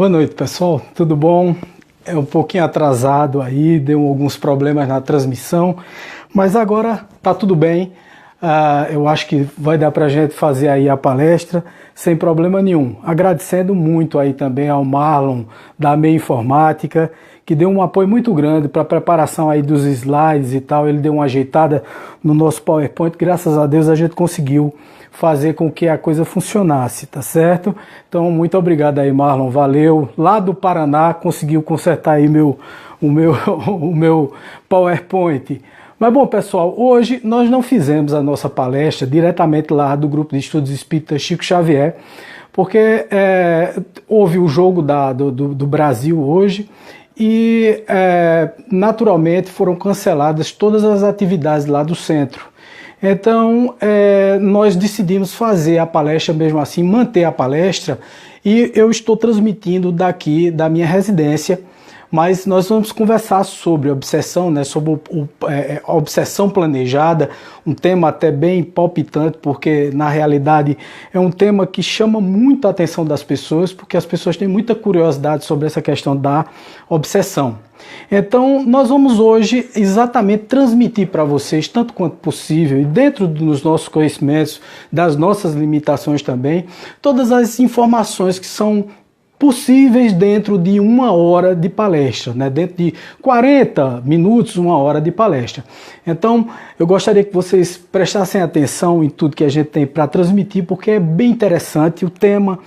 Boa noite, pessoal, tudo bom? É um pouquinho atrasado aí, deu alguns problemas na transmissão, mas agora tá tudo bem. Eu acho que vai dar pra gente fazer aí a palestra sem problema nenhum. Agradecendo muito aí também ao Marlon da Meia Informática, que deu um apoio muito grande para a preparação aí dos slides e tal. Ele deu uma ajeitada no nosso PowerPoint, graças a Deus a gente conseguiu fazer com que a coisa funcionasse, tá certo? Então, muito obrigado aí, Marlon, valeu. Lá do Paraná, conseguiu consertar aí o meu PowerPoint. Mas bom, pessoal, hoje nós não fizemos a nossa palestra diretamente lá do Grupo de Estudos Espíritas Chico Xavier, porque houve o jogo do Brasil hoje e naturalmente foram canceladas todas as atividades lá do centro. Então, nós decidimos fazer a palestra mesmo assim, manter a palestra, e eu estou transmitindo daqui da minha residência, mas nós vamos conversar sobre obsessão, né, sobre a obsessão planejada, um tema até bem palpitante, porque na realidade é um tema que chama muito a atenção das pessoas, porque as pessoas têm muita curiosidade sobre essa questão da obsessão. Então, nós vamos hoje exatamente transmitir para vocês, tanto quanto possível, e dentro dos nossos conhecimentos, das nossas limitações também, todas as informações que são possíveis dentro de 1 hora de palestra, né? Dentro de 40 minutos, 1 hora de palestra. Então, eu gostaria que vocês prestassem atenção em tudo que a gente tem para transmitir, porque é bem interessante. O tema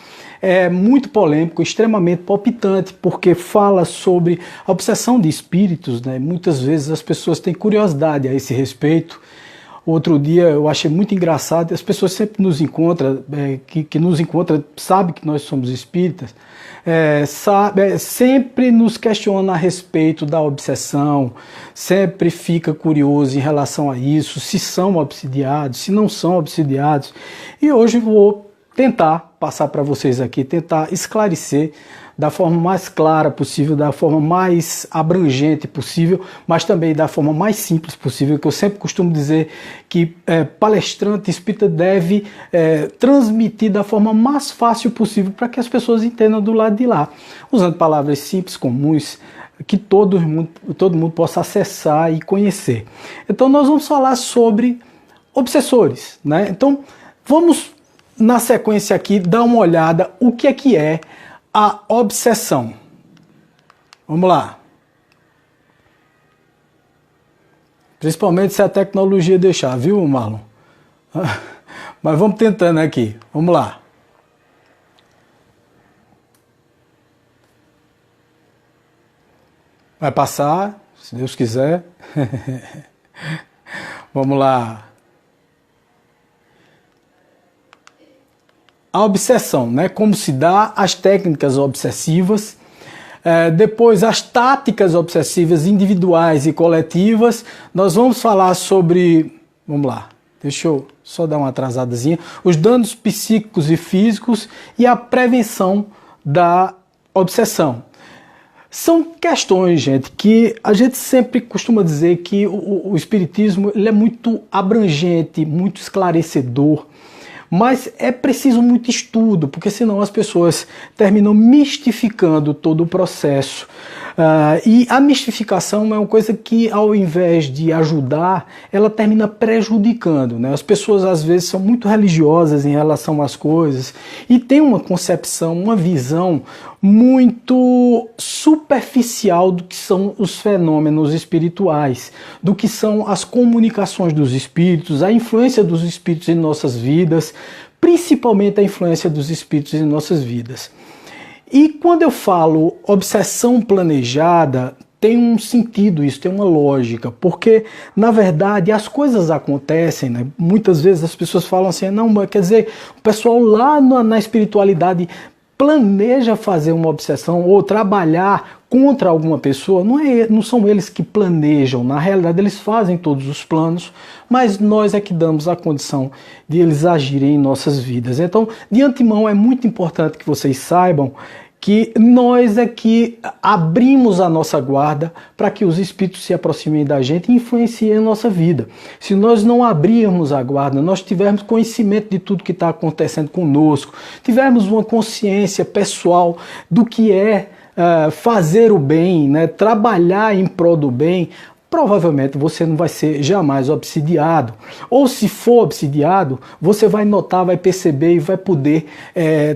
é muito polêmico, extremamente palpitante, porque fala sobre a obsessão de espíritos, né? Muitas vezes as pessoas têm curiosidade a esse respeito. Outro dia eu achei muito engraçado, as pessoas sempre nos encontram, que nos encontram, sabem que nós somos espíritas, sempre nos questiona a respeito da obsessão, sempre fica curioso em relação a isso, se são obsidiados, se não são obsidiados. E hoje eu vou tentar passar para vocês aqui, tentar esclarecer da forma mais clara possível, da forma mais abrangente possível, mas também da forma mais simples possível, que eu sempre costumo dizer que palestrante espírita deve transmitir da forma mais fácil possível para que as pessoas entendam do lado de lá, usando palavras simples, comuns, que todo mundo possa acessar e conhecer. Então nós vamos falar sobre obsessores, né? Então vamos na sequência aqui dar uma olhada o que é a obsessão. Vamos lá. Principalmente se a tecnologia deixar, viu, Marlon? Mas vamos tentando aqui. Vamos lá. Vai passar, se Deus quiser. Vamos lá. A obsessão, né? Como se dá, as técnicas obsessivas, depois as táticas obsessivas individuais e coletivas. Nós vamos falar sobre, vamos lá, deixa eu só dar uma atrasadazinha, os danos psíquicos e físicos e a prevenção da obsessão. São questões, gente, que a gente sempre costuma dizer que o espiritismo ele é muito abrangente, muito esclarecedor, mas é preciso muito estudo, porque senão as pessoas terminam mistificando todo o processo. E a mistificação é uma coisa que, ao invés de ajudar, ela termina prejudicando, né? As pessoas, às vezes, são muito religiosas em relação às coisas e têm uma concepção, uma visão muito superficial do que são os fenômenos espirituais, do que são as comunicações dos espíritos, a influência dos espíritos em nossas vidas, principalmente a influência dos espíritos em nossas vidas. E quando eu falo obsessão planejada, tem um sentido isso, tem uma lógica, porque, na verdade, as coisas acontecem, né? Muitas vezes as pessoas falam assim, não, quer dizer, o pessoal lá na espiritualidade planeja fazer uma obsessão ou trabalhar contra alguma pessoa. Não são eles que planejam, na realidade eles fazem todos os planos, mas nós é que damos a condição de eles agirem em nossas vidas. Então, de antemão, é muito importante que vocês saibam que nós é que abrimos a nossa guarda para que os espíritos se aproximem da gente e influenciem a nossa vida. Se nós não abrirmos a guarda, nós tivermos conhecimento de tudo que está acontecendo conosco, tivermos uma consciência pessoal do que é fazer o bem, né, trabalhar em prol do bem, provavelmente você não vai ser jamais obsidiado. Ou se for obsidiado, você vai notar, vai perceber e vai poder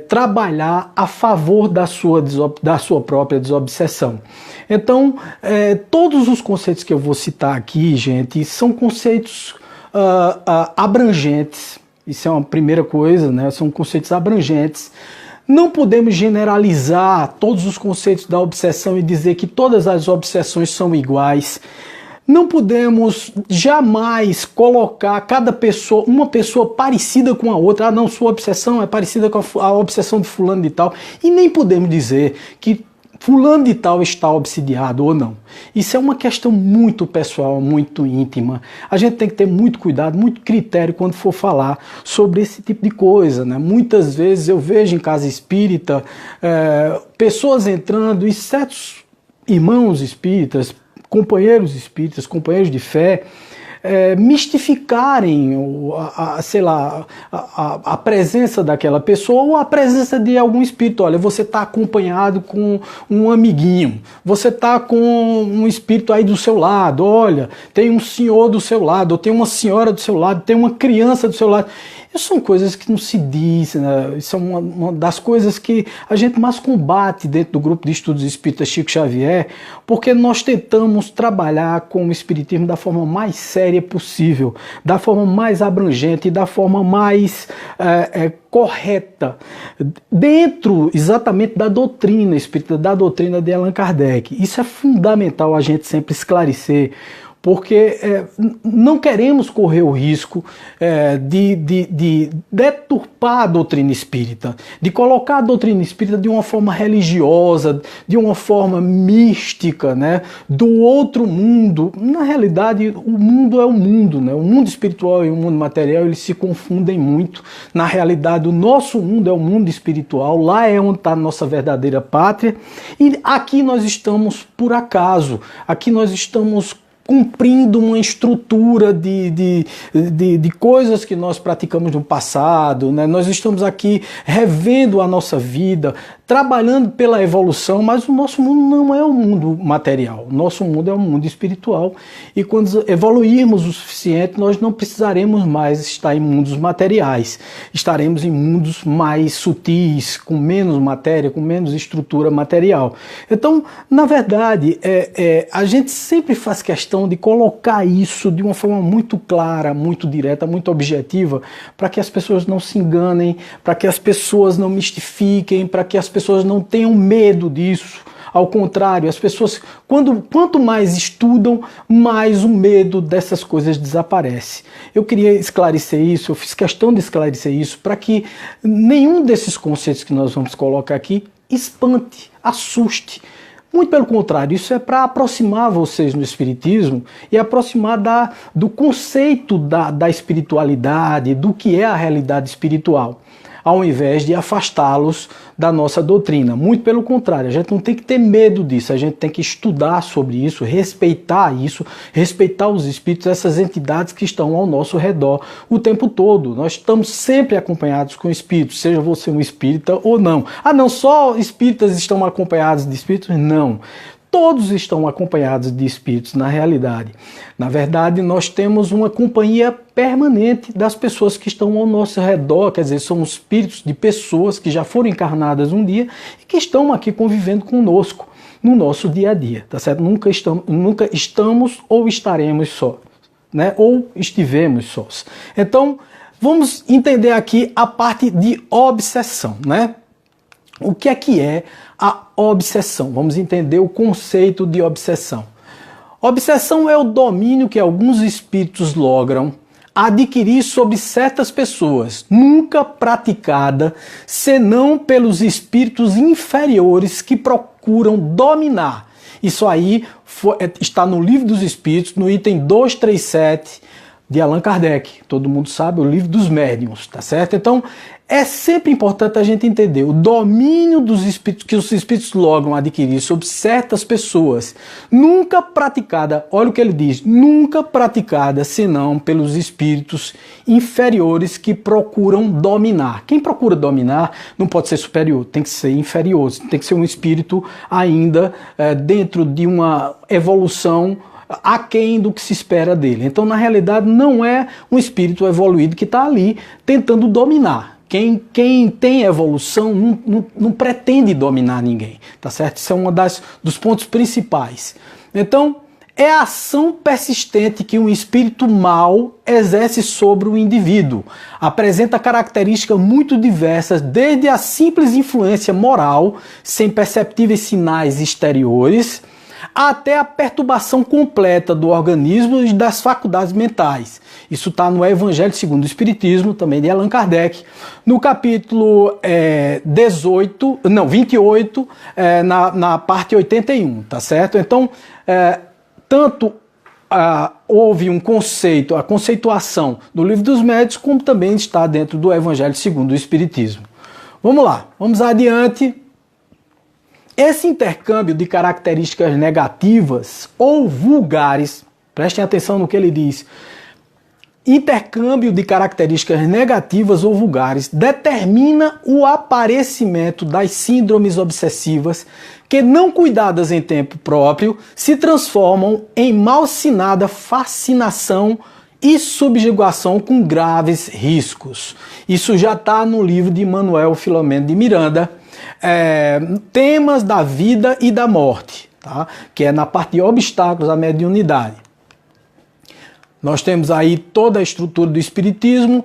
trabalhar a favor da sua própria desobsessão. Então, todos os conceitos que eu vou citar aqui, gente, são conceitos abrangentes. Isso é uma primeira coisa, né? São conceitos abrangentes. Não podemos generalizar todos os conceitos da obsessão e dizer que todas as obsessões são iguais. Não podemos jamais colocar cada pessoa, uma pessoa parecida com a outra. Ah, não, sua obsessão é parecida com a obsessão de fulano de tal. E nem podemos dizer que fulano de tal está obsidiado ou não. Isso é uma questão muito pessoal, muito íntima. A gente tem que ter muito cuidado, muito critério quando for falar sobre esse tipo de coisa, né? Muitas vezes eu vejo em casa espírita pessoas entrando e certos irmãos espíritas, companheiros espíritas, companheiros de fé, mistificarem a presença daquela pessoa ou a presença de algum espírito. Olha, você está acompanhado com um amiguinho, você está com um espírito aí do seu lado, olha, tem um senhor do seu lado, ou tem uma senhora do seu lado, tem uma criança do seu lado. Isso são coisas que não se diz, né? Isso é uma das coisas que a gente mais combate dentro do grupo de estudos espíritas Chico Xavier, porque nós tentamos trabalhar com o espiritismo da forma mais séria possível, da forma mais abrangente, da forma mais correta, dentro exatamente da doutrina espírita, da doutrina de Allan Kardec. Isso é fundamental a gente sempre esclarecer, porque não queremos correr o risco de deturpar a doutrina espírita, de colocar a doutrina espírita de uma forma religiosa, de uma forma mística, né, do outro mundo. Na realidade, o mundo é o mundo, né? O mundo espiritual e o mundo material, eles se confundem muito. Na realidade, o nosso mundo é o mundo espiritual, lá é onde está a nossa verdadeira pátria, e aqui nós estamos por acaso, aqui nós estamos cumprindo uma estrutura de coisas que nós praticamos no passado, né? Nós estamos aqui revendo a nossa vida, trabalhando pela evolução, mas o nosso mundo não é um mundo material, o nosso mundo é um mundo espiritual, e quando evoluirmos o suficiente, nós não precisaremos mais estar em mundos materiais, estaremos em mundos mais sutis, com menos matéria, com menos estrutura material. Então, na verdade, a gente sempre faz questão de colocar isso de uma forma muito clara, muito direta, muito objetiva, para que as pessoas não se enganem, para que as pessoas não mistifiquem, para que as pessoas não tenham medo disso. Ao contrário, as pessoas, quanto mais estudam, mais o medo dessas coisas desaparece. Eu queria esclarecer isso, eu fiz questão de esclarecer isso, para que nenhum desses conceitos que nós vamos colocar aqui espante, assuste. Muito pelo contrário, isso é para aproximar vocês no espiritismo e aproximar do conceito da espiritualidade, do que é a realidade espiritual, ao invés de afastá-los da nossa doutrina. Muito pelo contrário, a gente não tem que ter medo disso, a gente tem que estudar sobre isso, respeitar os espíritos, essas entidades que estão ao nosso redor o tempo todo. Nós estamos sempre acompanhados com espíritos, seja você um espírita ou não. Ah, não, só espíritas estão acompanhados de espíritos? Não. Todos estão acompanhados de espíritos, na realidade. Na verdade, nós temos uma companhia permanente das pessoas que estão ao nosso redor, quer dizer, são espíritos de pessoas que já foram encarnadas um dia e que estão aqui convivendo conosco no nosso dia a dia, tá certo? Nunca estamos ou estaremos só, né? Ou estivemos sós. Então, vamos entender aqui a parte de obsessão, né? O que é a obsessão? Vamos entender o conceito de obsessão. Obsessão é o domínio que alguns espíritos logram adquirir sobre certas pessoas, nunca praticada senão pelos espíritos inferiores que procuram dominar. Isso aí está no Livro dos Espíritos, no item 237, de Allan Kardec. Todo mundo sabe, o livro dos médiuns, tá certo? Então, é sempre importante a gente entender o domínio dos espíritos que os espíritos logram adquirir sobre certas pessoas, nunca praticada, olha o que ele diz, nunca praticada senão pelos espíritos inferiores que procuram dominar. Quem procura dominar não pode ser superior, tem que ser inferior, tem que ser um espírito ainda dentro de uma evolução aquém do que se espera dele. Então, na realidade, não é um espírito evoluído que está ali tentando dominar. Quem tem evolução não pretende dominar ninguém, tá certo? Isso é um dos pontos principais. Então, é a ação persistente que um espírito mau exerce sobre o indivíduo. Apresenta características muito diversas, desde a simples influência moral, sem perceptíveis sinais exteriores, até a perturbação completa do organismo e das faculdades mentais. Isso está no Evangelho segundo o Espiritismo, também de Allan Kardec, no capítulo 28, na parte 81, tá certo? Então, houve um conceito, a conceituação do Livro dos Médiuns, como também está dentro do Evangelho segundo o Espiritismo. Vamos lá, vamos adiante. Esse intercâmbio de características negativas ou vulgares, prestem atenção no que ele diz, intercâmbio de características negativas ou vulgares determina o aparecimento das síndromes obsessivas que, não cuidadas em tempo próprio, se transformam em malsinada fascinação e subjugação com graves riscos. Isso já está no livro de Manuel Filomeno de Miranda, Temas da Vida e da Morte, tá? Que é na parte de obstáculos à mediunidade. Nós temos aí toda a estrutura do Espiritismo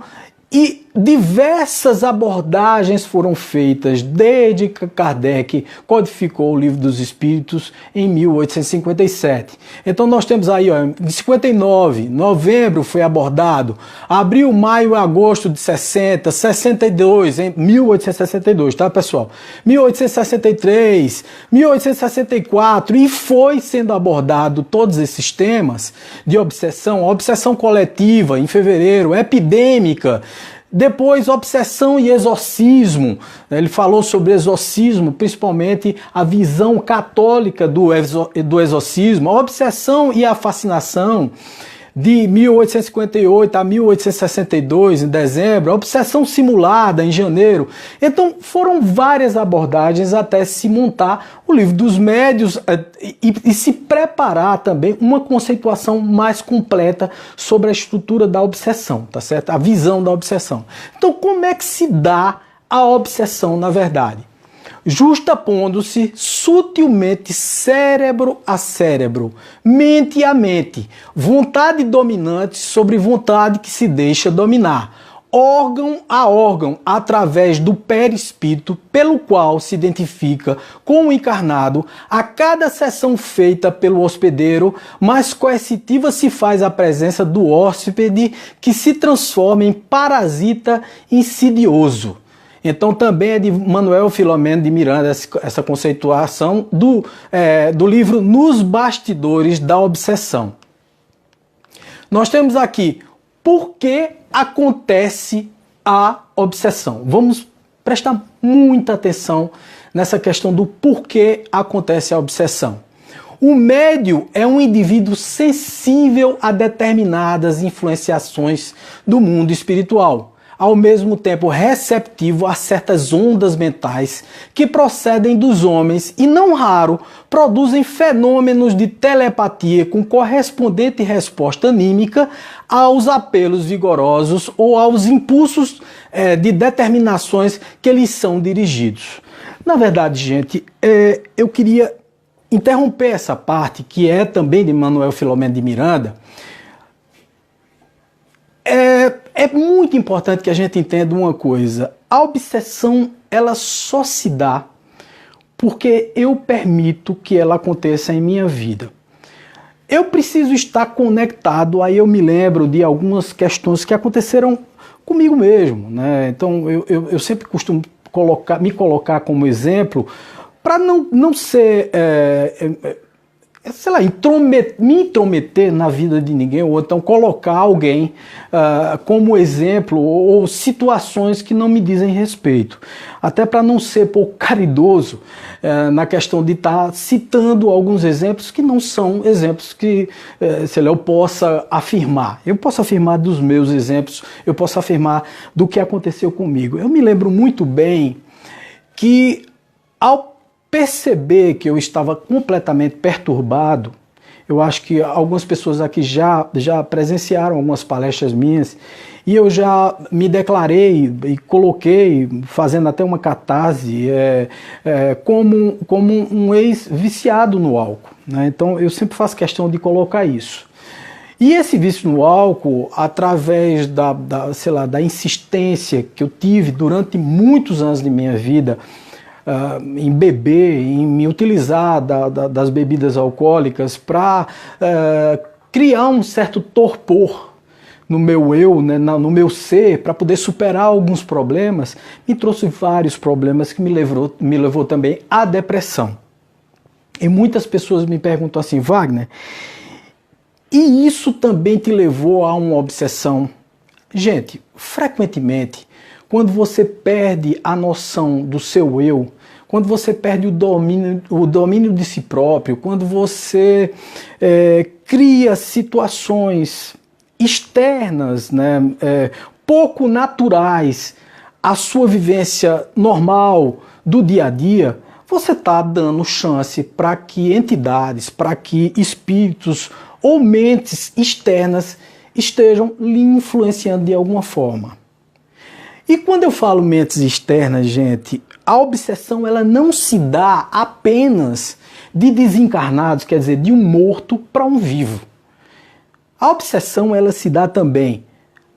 e diversas abordagens foram feitas desde que Kardec codificou o Livro dos Espíritos em 1857. Então nós temos aí, ó, em 59, novembro foi abordado, abril, maio e agosto de 60, 62, em 1862, tá, pessoal? 1863, 1864, e foi sendo abordado todos esses temas de obsessão, obsessão coletiva em fevereiro, epidêmica. Depois, obsessão e exorcismo. Ele falou sobre exorcismo, principalmente a visão católica do exorcismo, a obsessão e a fascinação de 1858 a 1862, em dezembro, a obsessão simulada, em janeiro. Então, foram várias abordagens até se montar o Livro dos Médiuns e se preparar também uma conceituação mais completa sobre a estrutura da obsessão, tá certo? A visão da obsessão. Então, como é que se dá a obsessão, na verdade? Justapondo-se sutilmente cérebro a cérebro, mente a mente, vontade dominante sobre vontade que se deixa dominar, órgão a órgão, através do perispírito, pelo qual se identifica com o encarnado, a cada sessão feita pelo hospedeiro, mais coercitiva se faz a presença do hóspede, que se transforma em parasita insidioso. Então também é de Manuel Filomeno de Miranda essa conceituação do livro Nos Bastidores da Obsessão. Nós temos aqui por que acontece a obsessão. Vamos prestar muita atenção nessa questão do porquê acontece a obsessão. O médium é um indivíduo sensível a determinadas influenciações do mundo espiritual, ao mesmo tempo receptivo a certas ondas mentais que procedem dos homens e, não raro, produzem fenômenos de telepatia com correspondente resposta anímica aos apelos vigorosos ou aos impulsos de determinações que lhes são dirigidos. Na verdade, gente, eu queria interromper essa parte, que é também de Manuel Filomeno de Miranda. É muito importante que a gente entenda uma coisa. A obsessão, ela só se dá porque eu permito que ela aconteça em minha vida. Eu preciso estar conectado, aí eu me lembro de algumas questões que aconteceram comigo mesmo, né? Então eu sempre costumo me colocar como exemplo para não ser sei lá, me intrometer na vida de ninguém, ou então colocar alguém como exemplo, ou situações que não me dizem respeito. Até para não ser pouco caridoso na questão de estar citando alguns exemplos que não são exemplos que, sei lá, eu possa afirmar. Eu posso afirmar dos meus exemplos, eu posso afirmar do que aconteceu comigo. Eu me lembro muito bem que, ao perceber que eu estava completamente perturbado, eu acho que algumas pessoas aqui já presenciaram algumas palestras minhas, e eu já me declarei e coloquei, fazendo até uma catarse, como um ex-viciado no álcool, né? Então eu sempre faço questão de colocar isso. E esse vício no álcool, através sei lá, da insistência que eu tive durante muitos anos de minha vida, em beber, em me utilizar das bebidas alcoólicas para criar um certo torpor no meu eu, né, no meu ser, para poder superar alguns problemas, me trouxe vários problemas que me levou também à depressão. E muitas pessoas me perguntam assim: Wagner, e isso também te levou a uma obsessão? Gente, frequentemente, quando você perde a noção do seu eu, quando você perde o domínio de si próprio, quando você cria situações externas, né, pouco naturais à sua vivência normal do dia a dia, você está dando chance para que entidades, para que espíritos ou mentes externas estejam lhe influenciando de alguma forma. E quando eu falo mentes externas, gente, a obsessão ela não se dá apenas de desencarnados, quer dizer, de um morto para um vivo. A obsessão ela se dá também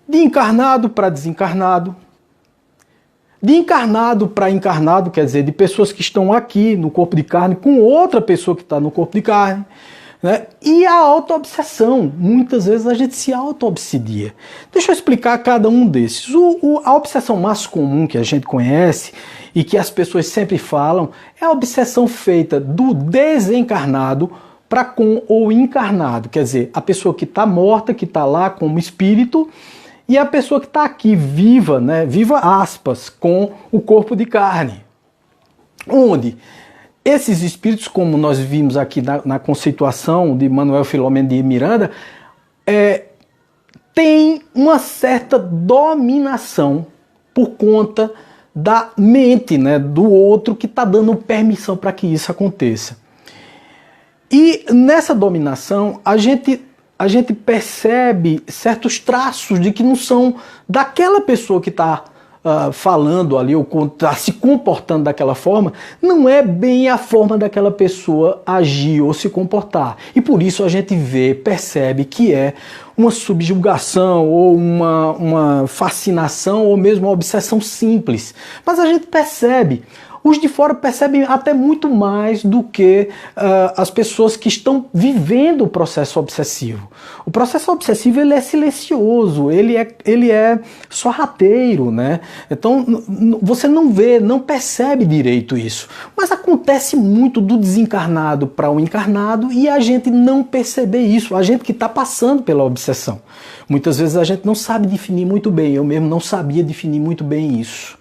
de encarnado para desencarnado, de encarnado para encarnado, quer dizer, de pessoas que estão aqui no corpo de carne com outra pessoa que está no corpo de carne, né? E a auto-obsessão, muitas vezes a gente se auto-obsidia. Deixa eu explicar cada um desses. A obsessão mais comum que a gente conhece e que as pessoas sempre falam é a obsessão feita do desencarnado para com o encarnado, quer dizer, a pessoa que está morta, que está lá como espírito, e a pessoa que está aqui viva, né, viva aspas, com o corpo de carne. Onde esses espíritos, como nós vimos aqui na conceituação de Manuel Filomeno de Miranda, tem uma certa dominação por conta da mente, né, do outro que está dando permissão para que isso aconteça. E nessa dominação a gente percebe certos traços de que não são daquela pessoa que está falando ali, ou está se comportando daquela forma, não é bem a forma daquela pessoa agir ou se comportar. E por isso a gente percebe que é uma subjugação, ou uma fascinação, ou mesmo uma obsessão simples. Mas a gente percebe. Os de fora percebem até muito mais do que as pessoas que estão vivendo o processo obsessivo. O processo obsessivo ele é silencioso, ele é sorrateiro, né? Então você não vê, não percebe direito isso. Mas acontece muito do desencarnado para o encarnado e a gente não perceber isso, a gente que está passando pela obsessão. Muitas vezes a gente não sabe definir muito bem, eu mesmo não sabia definir muito bem isso.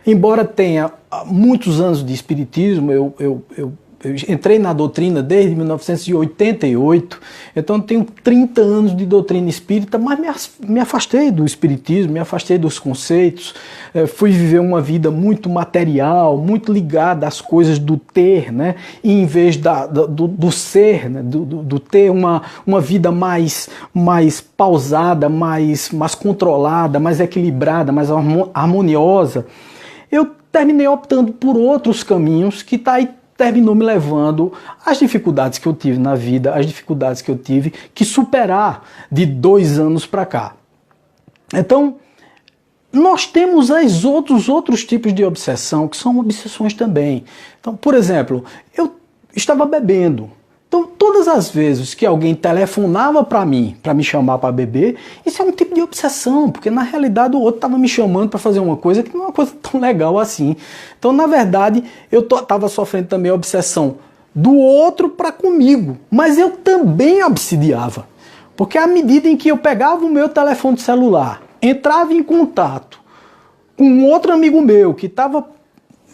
Embora tenha muitos anos de espiritismo, eu entrei na doutrina desde 1988, então tenho 30 anos de doutrina espírita, mas me afastei do espiritismo, me afastei dos conceitos, fui viver uma vida muito material, muito ligada às coisas do ter, né? E em vez do ser, né? do ter uma vida mais pausada, mais controlada, mais equilibrada, mais harmoniosa, eu terminei optando por outros caminhos que terminou me levando às dificuldades que eu tive na vida, às dificuldades que eu tive que superar de 2 anos para cá. Então, nós temos outros tipos de obsessão, que são obsessões também. Então, por exemplo, eu estava bebendo. Então, todas as vezes que alguém telefonava para mim, para me chamar para beber, isso é um tipo de obsessão, porque na realidade o outro estava me chamando para fazer uma coisa que não é uma coisa tão legal assim. Então, na verdade, eu estava sofrendo também a obsessão do outro para comigo, mas eu também obsidiava. Porque à medida em que eu pegava o meu telefone celular, entrava em contato com um outro amigo meu que estava,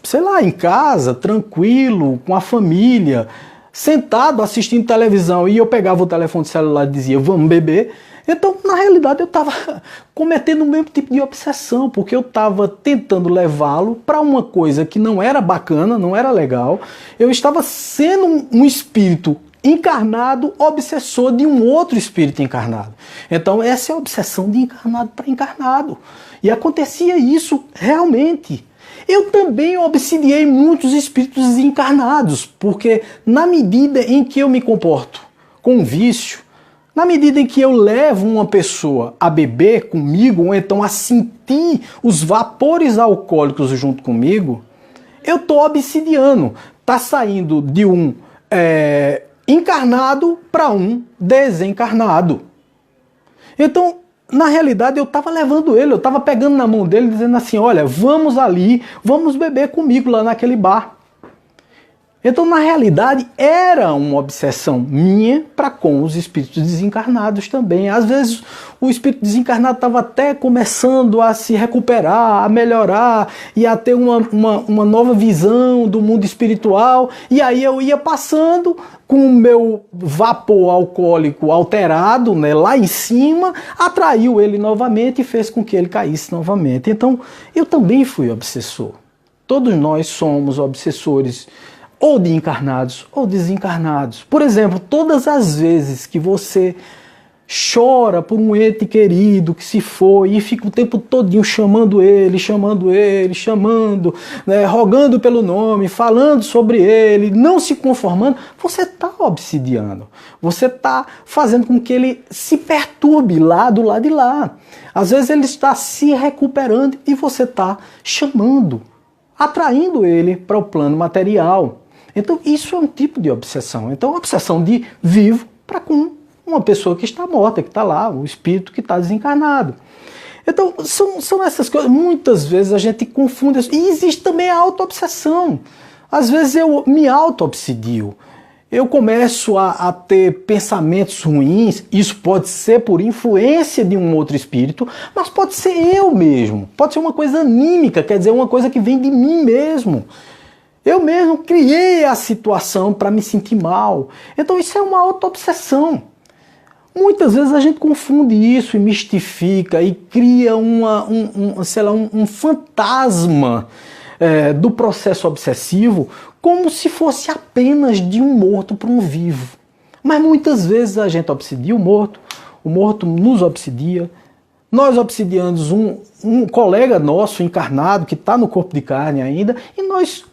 sei lá, em casa, tranquilo, com a família, sentado assistindo televisão, e eu pegava o telefone celular e dizia, vamos beber. Então, na realidade, eu estava cometendo o mesmo tipo de obsessão, porque eu estava tentando levá-lo para uma coisa que não era bacana, não era legal. Eu estava sendo um espírito encarnado, obsessor de um outro espírito encarnado. Então, essa é a obsessão de encarnado para encarnado. E acontecia isso realmente. Eu também obsidiei muitos espíritos desencarnados, porque na medida em que eu me comporto com um vício, na medida em que eu levo uma pessoa a beber comigo, ou então a sentir os vapores alcoólicos junto comigo, eu estou obsidiando. Está saindo de um encarnado para um desencarnado. Então, na realidade, eu estava levando ele, eu estava pegando na mão dele, dizendo assim, olha, vamos ali, vamos beber comigo lá naquele bar. Então, na realidade, era uma obsessão minha para com os espíritos desencarnados também. Às vezes, o espírito desencarnado estava até começando a se recuperar, a melhorar e a ter uma nova visão do mundo espiritual. E aí eu ia passando com o meu vapor alcoólico alterado, né, lá em cima, atraiu ele novamente e fez com que ele caísse novamente. Então, eu também fui obsessor. Todos nós somos obsessores, ou de encarnados ou desencarnados. Por exemplo, todas as vezes que você chora por um ente querido que se foi e fica o tempo todinho chamando ele, né, rogando pelo nome, falando sobre ele, não se conformando, você está obsidiando. Você está fazendo com que ele se perturbe lá do lado de lá. Às vezes ele está se recuperando e você está chamando, atraindo ele para o plano material. Então isso é um tipo de obsessão. Então a obsessão de vivo para com uma pessoa que está morta, que está lá, o espírito que está desencarnado. Então são essas coisas. Muitas vezes a gente confunde isso. E existe também a auto-obsessão. Às vezes eu me auto-obsedio. Eu começo a ter pensamentos ruins. Isso pode ser por influência de um outro espírito, mas pode ser eu mesmo. Pode ser uma coisa anímica, quer dizer, uma coisa que vem de mim mesmo. Eu mesmo criei a situação para me sentir mal. Então isso é uma auto-obsessão. Muitas vezes a gente confunde isso e mistifica e cria um fantasma do processo obsessivo como se fosse apenas de um morto para um vivo. Mas muitas vezes a gente obsidia o morto nos obsidia. Nós obsidiamos um colega nosso encarnado que está no corpo de carne ainda e nós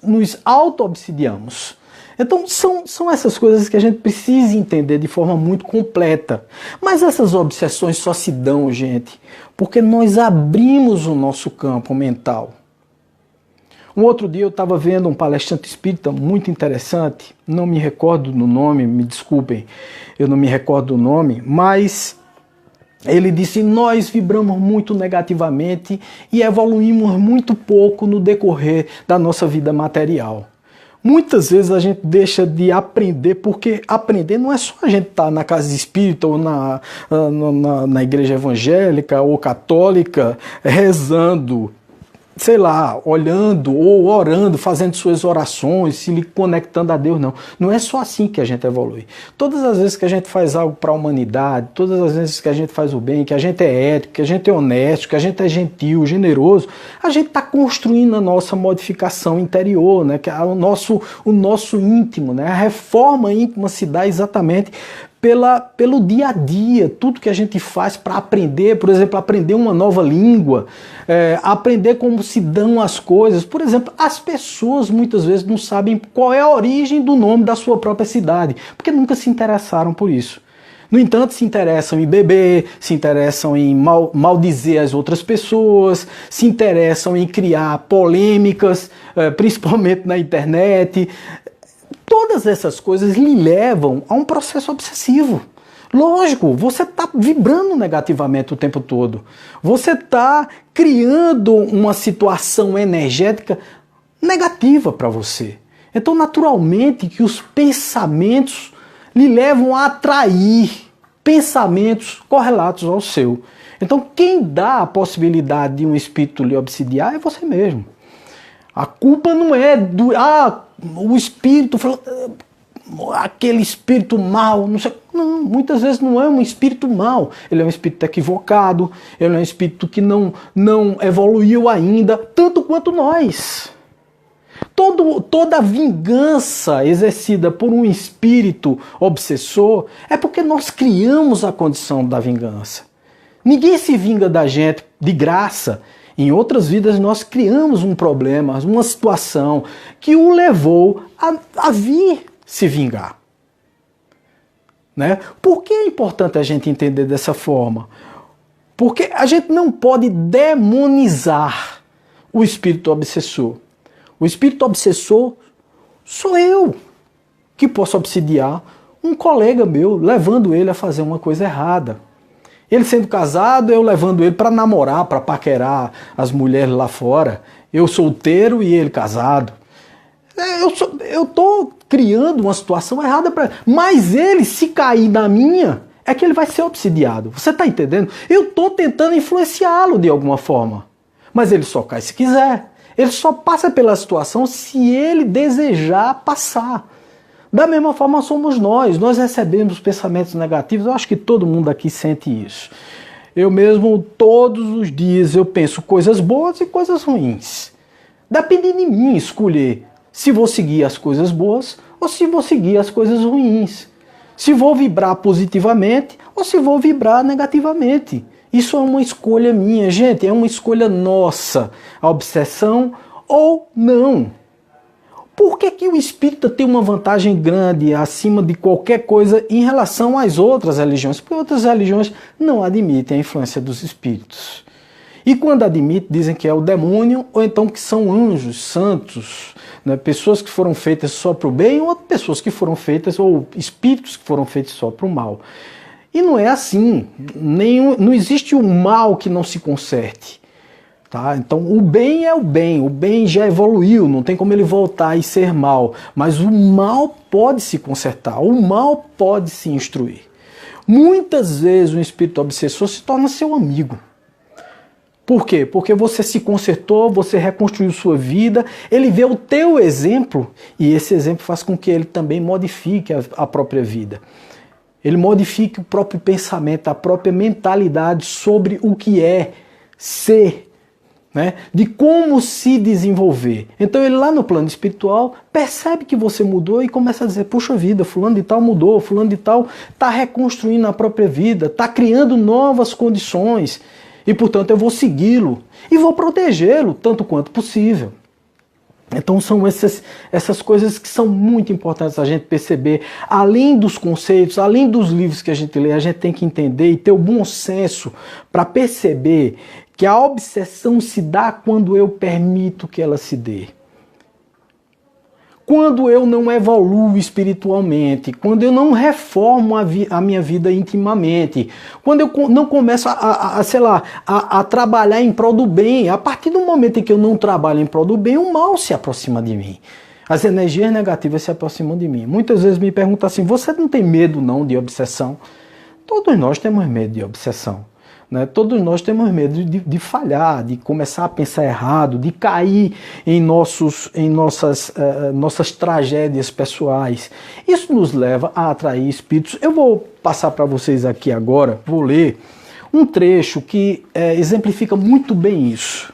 nos auto-obsidiamos. Então são essas coisas que a gente precisa entender de forma muito completa. Mas essas obsessões só se dão, gente, porque nós abrimos o nosso campo mental. Um outro dia eu estava vendo um palestrante espírita muito interessante, não me recordo do nome, me desculpem, eu não me recordo do nome, mas ele disse, nós vibramos muito negativamente e evoluímos muito pouco no decorrer da nossa vida material. Muitas vezes a gente deixa de aprender, porque aprender não é só a gente estar na casa espírita ou na igreja evangélica ou católica rezando, sei lá, olhando ou orando, fazendo suas orações, se conectando a Deus, não. Não é só assim que a gente evolui. Todas as vezes que a gente faz algo para a humanidade, todas as vezes que a gente faz o bem, que a gente é ético, que a gente é honesto, que a gente é gentil, generoso, a gente está construindo a nossa modificação interior, né? Que é o nosso íntimo, né? A reforma íntima se dá exatamente pelo dia a dia, tudo que a gente faz para aprender, por exemplo, aprender uma nova língua, aprender como se dão as coisas. Por exemplo, as pessoas muitas vezes não sabem qual é a origem do nome da sua própria cidade, porque nunca se interessaram por isso. No entanto, se interessam em beber, se interessam em maldizer as outras pessoas, se interessam em criar polêmicas, principalmente na internet. Todas essas coisas lhe levam a um processo obsessivo. Lógico, você está vibrando negativamente o tempo todo. Você está criando uma situação energética negativa para você. Então, naturalmente, que os pensamentos lhe levam a atrair pensamentos correlatos ao seu. Então, quem dá a possibilidade de um espírito lhe obsidiar é você mesmo. A culpa não é do... o espírito... aquele espírito mau, não sei... Não, muitas vezes não é um espírito mau. Ele é um espírito equivocado, ele é um espírito que não evoluiu ainda, tanto quanto nós. Toda vingança exercida por um espírito obsessor é porque nós criamos a condição da vingança. Ninguém se vinga da gente de graça. Em outras vidas nós criamos um problema, uma situação que o levou a vir se vingar. Né? Por que é importante a gente entender dessa forma? Porque a gente não pode demonizar o espírito obsessor. O espírito obsessor sou eu que posso obsidiar um colega meu, levando ele a fazer uma coisa errada. Ele sendo casado, eu levando ele para namorar, para paquerar as mulheres lá fora. Eu solteiro e ele casado. Eu estou criando uma situação errada para ele. Mas ele, se cair na minha, é que ele vai ser obsidiado. Você está entendendo? Eu estou tentando influenciá-lo de alguma forma. Mas ele só cai se quiser. Ele só passa pela situação se ele desejar passar. Da mesma forma somos nós. Nós recebemos pensamentos negativos. Eu acho que todo mundo aqui sente isso. Eu mesmo, todos os dias, eu penso coisas boas e coisas ruins. Depende de mim escolher se vou seguir as coisas boas ou se vou seguir as coisas ruins. Se vou vibrar positivamente ou se vou vibrar negativamente. Isso é uma escolha minha, gente, é uma escolha nossa. A obsessão ou não. Por que o espírita tem uma vantagem grande acima de qualquer coisa em relação às outras religiões? Porque outras religiões não admitem a influência dos espíritos. E quando admitem, dizem que é o demônio ou então que são anjos, santos, né? Pessoas que foram feitas só para o bem ou pessoas que foram feitas, ou espíritos que foram feitos só para o mal. E não é assim. Não existe um mal que não se conserte. Tá? Então o bem é o bem já evoluiu, não tem como ele voltar e ser mal. Mas o mal pode se consertar, o mal pode se instruir. Muitas vezes um espírito obsessor se torna seu amigo. Por quê? Porque você se consertou, você reconstruiu sua vida, ele vê o teu exemplo e esse exemplo faz com que ele também modifique a própria vida. Ele modifica o próprio pensamento, a própria mentalidade sobre o que é ser, né? De como se desenvolver. Então ele lá no plano espiritual percebe que você mudou e começa a dizer, puxa vida, fulano de tal mudou, fulano de tal está reconstruindo a própria vida, está criando novas condições e portanto eu vou segui-lo e vou protegê-lo tanto quanto possível. Então são essas coisas que são muito importantes a gente perceber. Além dos conceitos, além dos livros que a gente lê, a gente tem que entender e ter o bom senso para perceber que a obsessão se dá quando eu permito que ela se dê. Quando eu não evoluo espiritualmente, quando eu não reformo a minha vida intimamente, quando eu não começo a trabalhar em prol do bem, a partir do momento em que eu não trabalho em prol do bem, o mal se aproxima de mim. As energias negativas se aproximam de mim. Muitas vezes me perguntam assim, você não tem medo não de obsessão? Todos nós temos medo de obsessão. Né? Todos nós temos medo de falhar, de começar a pensar errado, de cair em nossas tragédias pessoais. Isso nos leva a atrair espíritos. Eu vou passar para vocês aqui agora, vou ler um trecho que exemplifica muito bem isso.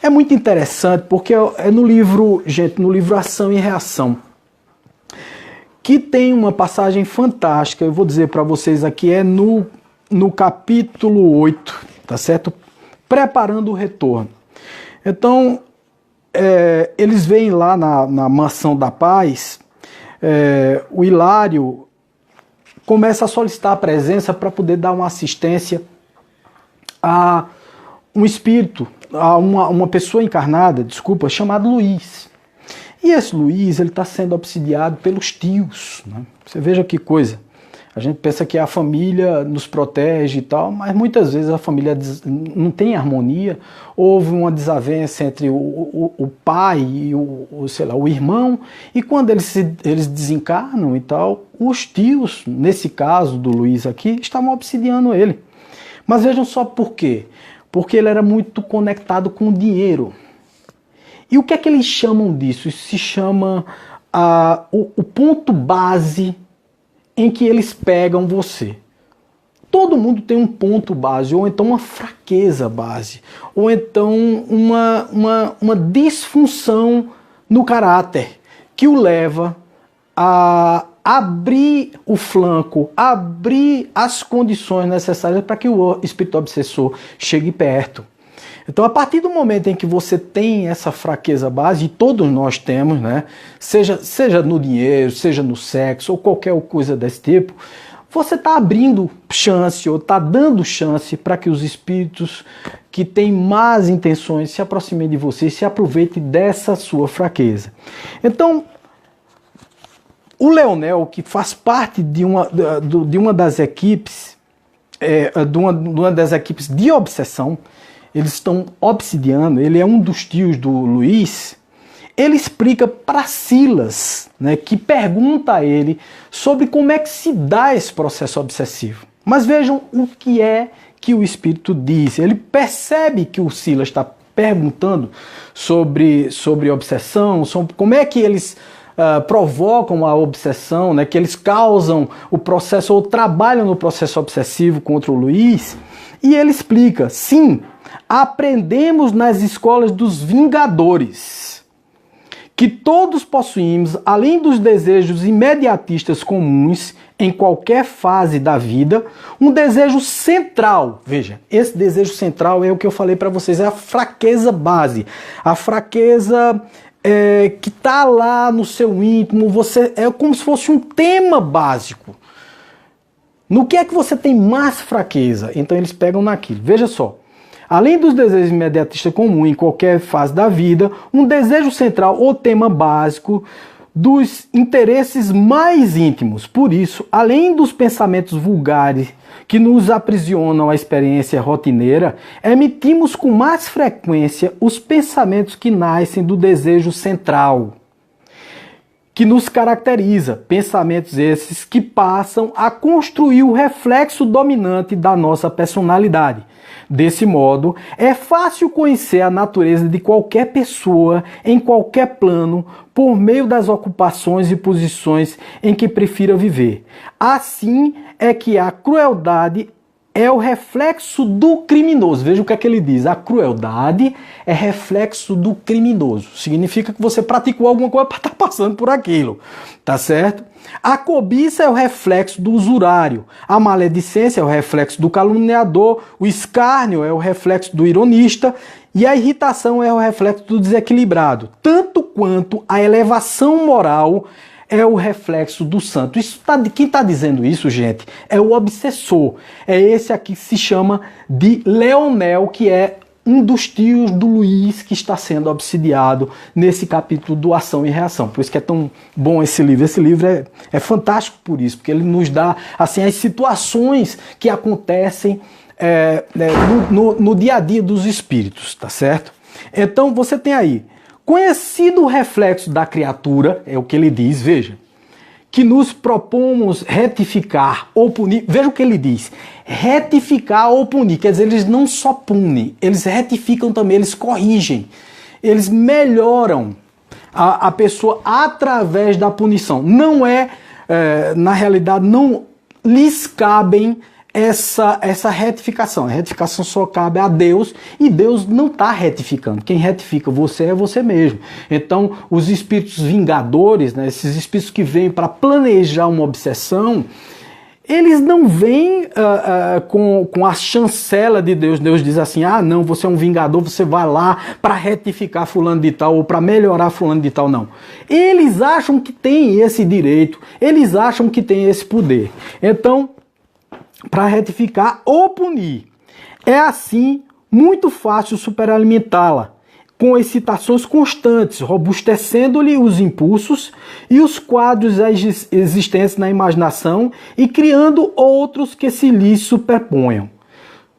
É muito interessante porque é no livro, gente, no livro Ação e Reação, que tem uma passagem fantástica, eu vou dizer para vocês aqui, é no capítulo 8, tá certo? Preparando o retorno. Então, eles veem lá na Mansão da Paz, o Hilário começa a solicitar a presença para poder dar uma assistência a um espírito, a uma pessoa encarnada, chamado Luiz. E esse Luiz, ele está sendo obsidiado pelos tios. Né? Você veja que coisa. A gente pensa que a família nos protege e tal, mas muitas vezes a família não tem harmonia. Houve uma desavença entre o pai e sei lá, o irmão, e quando eles desencarnam e tal, os tios, nesse caso do Luiz aqui, estavam obsidiando ele. Mas vejam só por quê. Porque ele era muito conectado com o dinheiro. E o que é que eles chamam disso? Isso se chama o ponto base em que eles pegam você. Todo mundo tem um ponto base, ou então uma fraqueza base, ou então uma disfunção no caráter que o leva a abrir o flanco, abrir as condições necessárias para que o espírito obsessor chegue perto. Então, a partir do momento em que você tem essa fraqueza base, e todos nós temos, né? Seja no dinheiro, seja no sexo, ou qualquer coisa desse tipo, você está abrindo chance, ou está dando chance para que os espíritos que têm más intenções se aproximem de você e se aproveitem dessa sua fraqueza. Então, o Leonel, que faz parte de uma das equipes, de uma das equipes de obsessão, eles estão obsidiando, ele é um dos tios do Luiz, ele explica para Silas, né, que pergunta a ele sobre como é que se dá esse processo obsessivo. Mas vejam o que é que o espírito diz. Ele percebe que o Silas está perguntando sobre obsessão, sobre como é que eles provocam a obsessão, né, que eles causam o processo ou trabalham no processo obsessivo contra o Luiz. E ele explica, sim, aprendemos nas escolas dos Vingadores que todos possuímos, além dos desejos imediatistas comuns em qualquer fase da vida, um desejo central. Veja, esse desejo central é o que eu falei para vocês, é a fraqueza base, a fraqueza que está lá no seu íntimo, é como se fosse um tema básico. No que é que você tem mais fraqueza? Então eles pegam naquilo. Veja só. Além dos desejos imediatistas comuns em qualquer fase da vida, um desejo central ou tema básico dos interesses mais íntimos. Por isso, além dos pensamentos vulgares que nos aprisionam à experiência rotineira, emitimos com mais frequência os pensamentos que nascem do desejo central, que nos caracteriza, pensamentos esses que passam a construir o reflexo dominante da nossa personalidade. Desse modo, é fácil conhecer a natureza de qualquer pessoa em qualquer plano por meio das ocupações e posições em que prefira viver. Assim é que a crueldade é o reflexo do criminoso. Veja o que é que ele diz. A crueldade é reflexo do criminoso. Significa que você praticou alguma coisa para estar passando por aquilo. Tá certo? A cobiça é o reflexo do usurário. A maledicência é o reflexo do caluniador. O escárnio é o reflexo do ironista. E a irritação é o reflexo do desequilibrado. Tanto quanto a elevação moral é o reflexo do santo. Quem está dizendo isso, gente, é o obsessor. É esse aqui que se chama de Leonel, que é um dos tios do Luiz que está sendo obsidiado nesse capítulo do Ação e Reação. Por isso que é tão bom esse livro. Esse livro é fantástico por isso, porque ele nos dá assim, as situações que acontecem no dia a dia dos espíritos, tá certo? Então você tem aí, conhecido o reflexo da criatura, é o que ele diz, veja, que nos propomos retificar ou punir. Veja o que ele diz, retificar ou punir, quer dizer, eles não só punem, eles retificam também, eles corrigem, eles melhoram a pessoa através da punição. Não na realidade, não lhes cabem essa retificação. A retificação só cabe a Deus e Deus não está retificando. Quem retifica você é você mesmo. Então, os espíritos vingadores, né, esses espíritos que vêm para planejar uma obsessão, eles não vêm com a chancela de Deus. Deus diz assim, não, você é um vingador, você vai lá para retificar fulano de tal ou para melhorar fulano de tal. Não. Eles acham que tem esse direito, eles acham que tem esse poder. Então, para retificar ou punir. É assim muito fácil superalimentá-la. com excitações constantes, robustecendo-lhe os impulsos e os quadros existentes na imaginação e criando outros que se lhe superponham,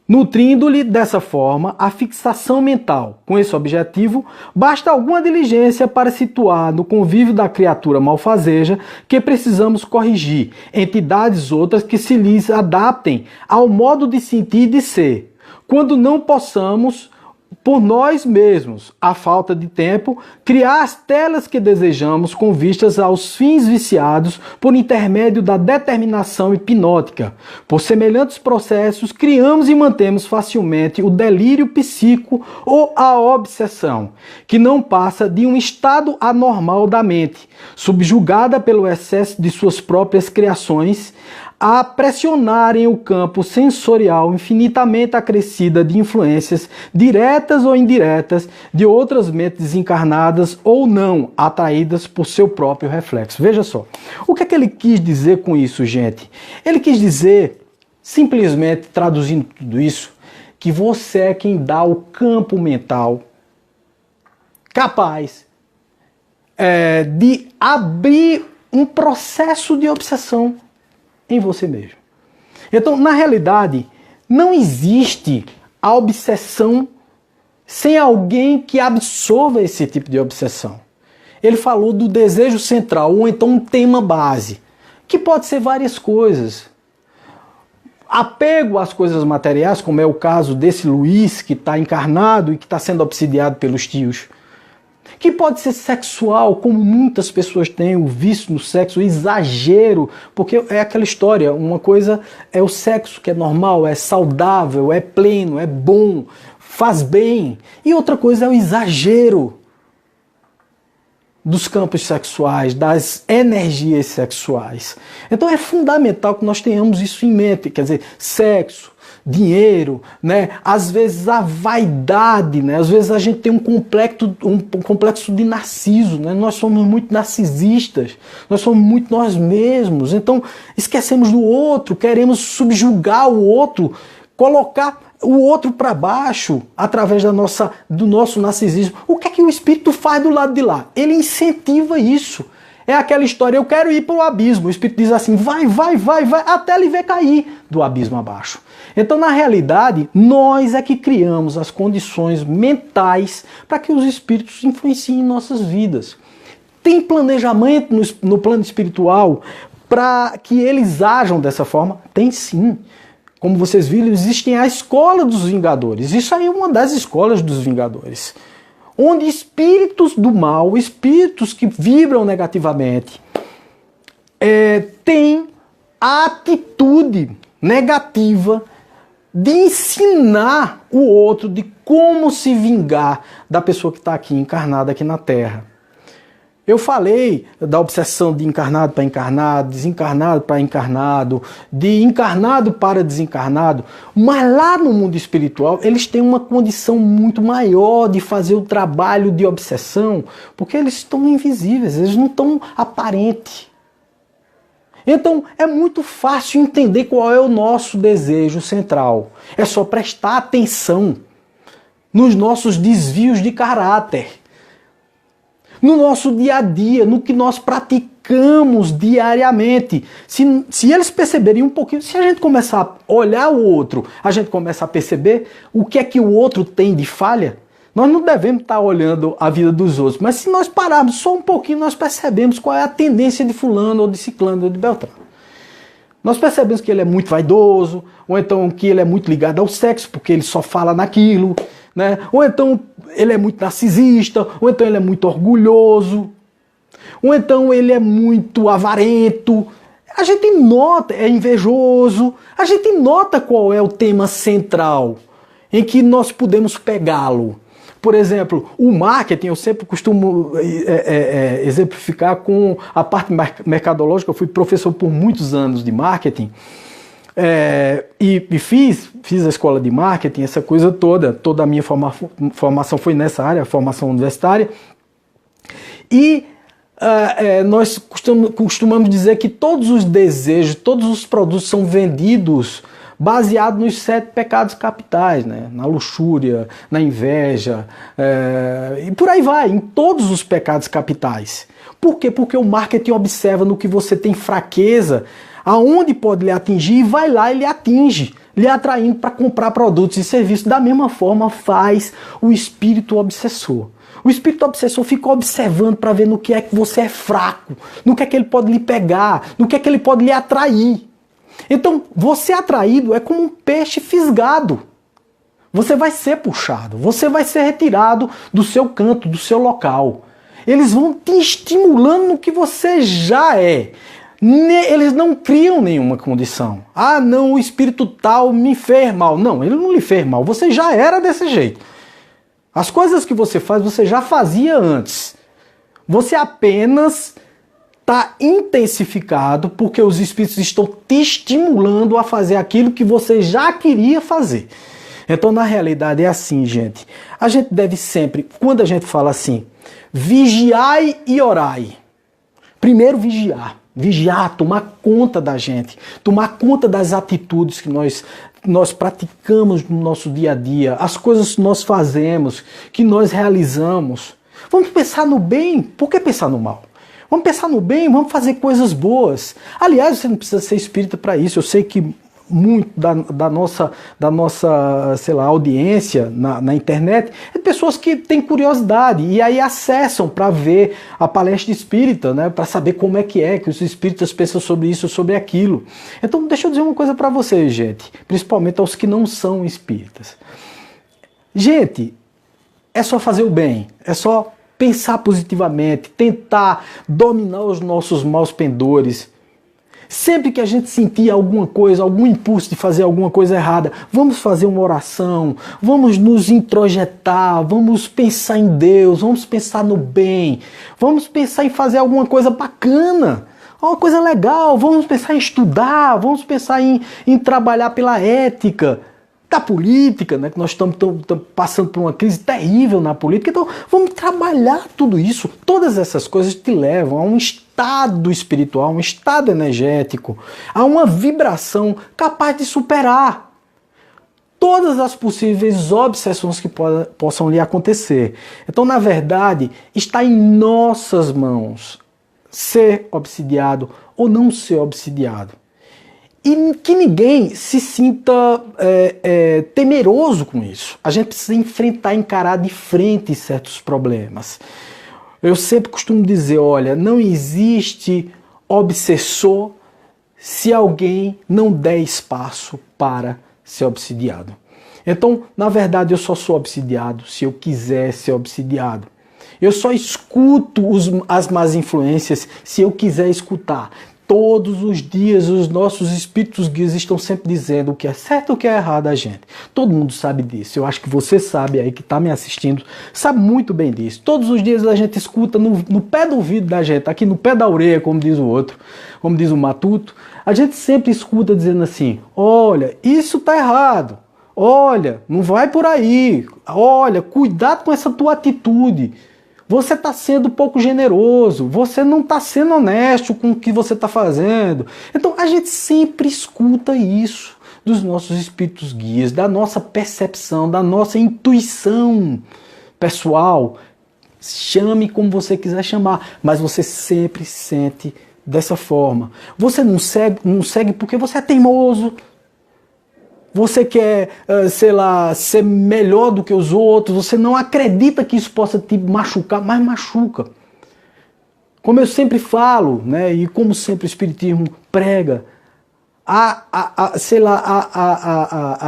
nutrindo-lhe dessa forma a fixação mental. Com esse objetivo, basta alguma diligência para situar no convívio da criatura malfazeja que precisamos corrigir, entidades outras que se lhes adaptem ao modo de sentir e de ser, quando não possamos por nós mesmos, à falta de tempo, criar as telas que desejamos com vistas aos fins viciados por intermédio da determinação hipnótica. Por semelhantes processos, criamos e mantemos facilmente o delírio psíquico ou a obsessão, que não passa de um estado anormal da mente, subjugada pelo excesso de suas próprias criações, a pressionarem o campo sensorial infinitamente acrescida de influências diretas ou indiretas de outras mentes desencarnadas ou não, atraídas por seu próprio reflexo. Veja só, o que é que ele quis dizer com isso, gente? Ele quis dizer, simplesmente traduzindo tudo isso, que você é quem dá o campo mental capaz de abrir um processo de obsessão em você mesmo. Então, na realidade, não existe a obsessão sem alguém que absorva esse tipo de obsessão. Ele falou do desejo central, ou então um tema base, que pode ser várias coisas. Apego às coisas materiais, como é o caso desse Luiz, que está encarnado e que está sendo obsidiado pelos tios. Que pode ser sexual, como muitas pessoas têm, o vício no sexo, o exagero, porque é aquela história, uma coisa é o sexo que é normal, é saudável, é pleno, é bom, faz bem, e outra coisa é o exagero dos campos sexuais, das energias sexuais. Então é fundamental que nós tenhamos isso em mente, quer dizer, sexo, dinheiro, né? Às vezes a vaidade, né? Às vezes a gente tem um complexo de narciso, né? Nós somos muito narcisistas, nós somos muito nós mesmos, então esquecemos do outro, queremos subjugar o outro, colocar o outro para baixo através do nosso narcisismo. O que é que o espírito faz do lado de lá? Ele incentiva isso. É aquela história, eu quero ir para o abismo. O espírito diz assim, vai, até ele ver cair do abismo abaixo. Então, na realidade, nós é que criamos as condições mentais para que os espíritos influenciem nossas vidas. Tem planejamento no plano espiritual para que eles ajam dessa forma? Tem sim. Como vocês viram, existe a escola dos Vingadores. Isso aí é uma das escolas dos Vingadores. Onde espíritos do mal, espíritos que vibram negativamente, têm a atitude negativa de ensinar o outro de como se vingar da pessoa que está aqui encarnada aqui na Terra. Eu falei da obsessão de encarnado para encarnado, desencarnado para encarnado, de encarnado para desencarnado, mas lá no mundo espiritual eles têm uma condição muito maior de fazer o trabalho de obsessão, porque eles estão invisíveis, eles não estão aparentes. Então é muito fácil entender qual é o nosso desejo central. É só prestar atenção nos nossos desvios de caráter, no nosso dia a dia, no que nós praticamos diariamente. Se eles perceberem um pouquinho, se a gente começar a olhar o outro, a gente começa a perceber o que é que o outro tem de falha. Nós não devemos estar olhando a vida dos outros, mas se nós pararmos só um pouquinho, nós percebemos qual é a tendência de fulano, ou de ciclano, ou de beltrano. Nós percebemos que ele é muito vaidoso, ou então que ele é muito ligado ao sexo, porque ele só fala naquilo, né? Ou então ele é muito narcisista, ou então ele é muito orgulhoso, ou então ele é muito avarento. A gente nota, é invejoso, a gente nota qual é o tema central em que nós podemos pegá-lo. Por exemplo, o marketing, eu sempre costumo exemplificar com a parte mercadológica. Eu fui professor por muitos anos de marketing e fiz a escola de marketing, essa coisa toda. Toda a minha formação foi nessa área, formação universitária. E nós costumamos dizer que todos os desejos, todos os produtos são vendidos baseado nos 7 pecados capitais, né? Na luxúria, na inveja, e por aí vai, em todos os pecados capitais. Por quê? Porque o marketing observa no que você tem fraqueza, aonde pode lhe atingir, e vai lá e lhe atinge, lhe atraindo para comprar produtos e serviços. Da mesma forma faz o espírito obsessor. O espírito obsessor fica observando para ver no que é que você é fraco, no que é que ele pode lhe pegar, no que é que ele pode lhe atrair. Então, você atraído é como um peixe fisgado. Você vai ser puxado, você vai ser retirado do seu canto, do seu local. Eles vão te estimulando no que você já é. Eles não criam nenhuma condição. Ah, não, o espírito tal me fez mal. Não, ele não lhe fez mal. Você já era desse jeito. As coisas que você faz, você já fazia antes. Você apenas está intensificado porque os espíritos estão te estimulando a fazer aquilo que você já queria fazer. Então, na realidade, é assim, gente. A gente deve sempre, quando a gente fala assim, vigiai e orai. Primeiro, vigiar. Vigiar, tomar conta da gente, tomar conta das atitudes que nós praticamos no nosso dia a dia, as coisas que nós fazemos, que nós realizamos. Vamos pensar no bem, por que pensar no mal? Vamos pensar no bem, vamos fazer coisas boas. Aliás, você não precisa ser espírita para isso. Eu sei que muito da nossa, sei lá, audiência na internet é de pessoas que têm curiosidade e aí acessam para ver a palestra espírita, né, para saber como é que os espíritas pensam sobre isso, sobre aquilo. Então, deixa eu dizer uma coisa para vocês, gente, principalmente aos que não são espíritas. Gente, é só fazer o bem, é só pensar positivamente, tentar dominar os nossos maus pendores. Sempre que a gente sentir alguma coisa, algum impulso de fazer alguma coisa errada, vamos fazer uma oração, vamos nos introjetar, vamos pensar em Deus, vamos pensar no bem, vamos pensar em fazer alguma coisa bacana, uma coisa legal, vamos pensar em estudar, vamos pensar em trabalhar pela ética da política, né, que nós estamos passando por uma crise terrível na política. Então vamos trabalhar tudo isso. Todas essas coisas te levam a um estado espiritual, um estado energético, a uma vibração capaz de superar todas as possíveis obsessões que possam lhe acontecer. Então, na verdade, está em nossas mãos ser obsidiado ou não ser obsidiado. E que ninguém se sinta temeroso com isso. A gente precisa enfrentar, encarar de frente certos problemas. Eu sempre costumo dizer, olha, não existe obsessor se alguém não der espaço para ser obsidiado. Então, na verdade, eu só sou obsidiado se eu quiser ser obsidiado. Eu só escuto as más influências se eu quiser escutar. Todos os dias os nossos espíritos guias estão sempre dizendo o que é certo e o que é errado a gente. Todo mundo sabe disso. Eu acho que você sabe aí que está me assistindo, sabe muito bem disso. Todos os dias a gente escuta no pé do ouvido da gente, aqui no pé da orelha, como diz o outro, como diz o Matuto, a gente sempre escuta dizendo assim, olha, isso está errado, olha, não vai por aí, olha, cuidado com essa tua atitude. Você está sendo pouco generoso, você não está sendo honesto com o que você está fazendo. Então a gente sempre escuta isso dos nossos espíritos guias, da nossa percepção, da nossa intuição pessoal. Chame como você quiser chamar, mas você sempre sente dessa forma. Você não segue porque você é teimoso. Você quer, sei lá, ser melhor do que os outros, você não acredita que isso possa te machucar, mas machuca. Como eu sempre falo, né, e como sempre o Espiritismo prega, a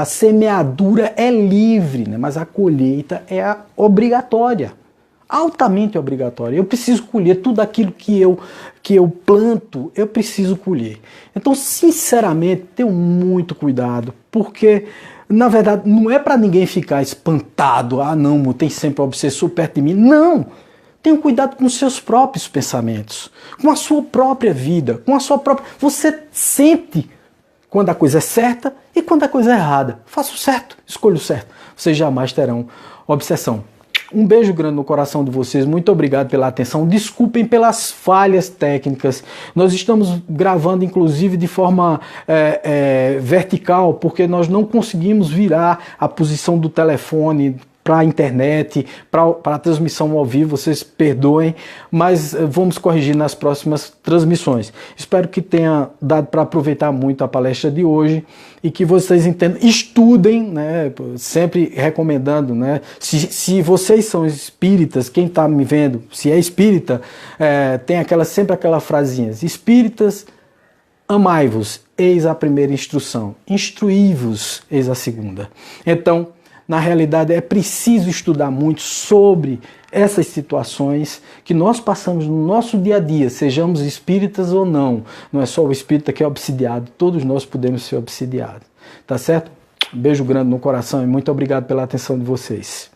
semeadura é livre, né, mas a colheita é obrigatória. Altamente obrigatória. Eu preciso colher tudo aquilo que eu planto, eu preciso colher. Então, sinceramente, tenham muito cuidado, porque, na verdade, não é para ninguém ficar espantado, ah não, tem sempre um obsessor perto de mim. Não! Tenham cuidado com os seus próprios pensamentos, com a sua própria vida, com a sua própria... Você sente quando a coisa é certa e quando a coisa é errada. Faça o certo, escolha o certo. Vocês jamais terão obsessão. Um beijo grande no coração de vocês, muito obrigado pela atenção, desculpem pelas falhas técnicas, nós estamos gravando inclusive de forma vertical, porque nós não conseguimos virar a posição do telefone para a internet, para a transmissão ao vivo, vocês perdoem, mas vamos corrigir nas próximas transmissões. Espero que tenha dado para aproveitar muito a palestra de hoje e que vocês entendam, estudem, né, sempre recomendando, né, se vocês são espíritas, quem está me vendo, se é espírita, tem sempre aquela frasinha, espíritas, amai-vos, eis a primeira instrução, instruí-vos, eis a segunda. Então, na realidade, é preciso estudar muito sobre essas situações que nós passamos no nosso dia a dia, sejamos espíritas ou não. Não é só o espírita que é obsidiado, todos nós podemos ser obsidiados. Tá certo? Um beijo grande no coração e muito obrigado pela atenção de vocês.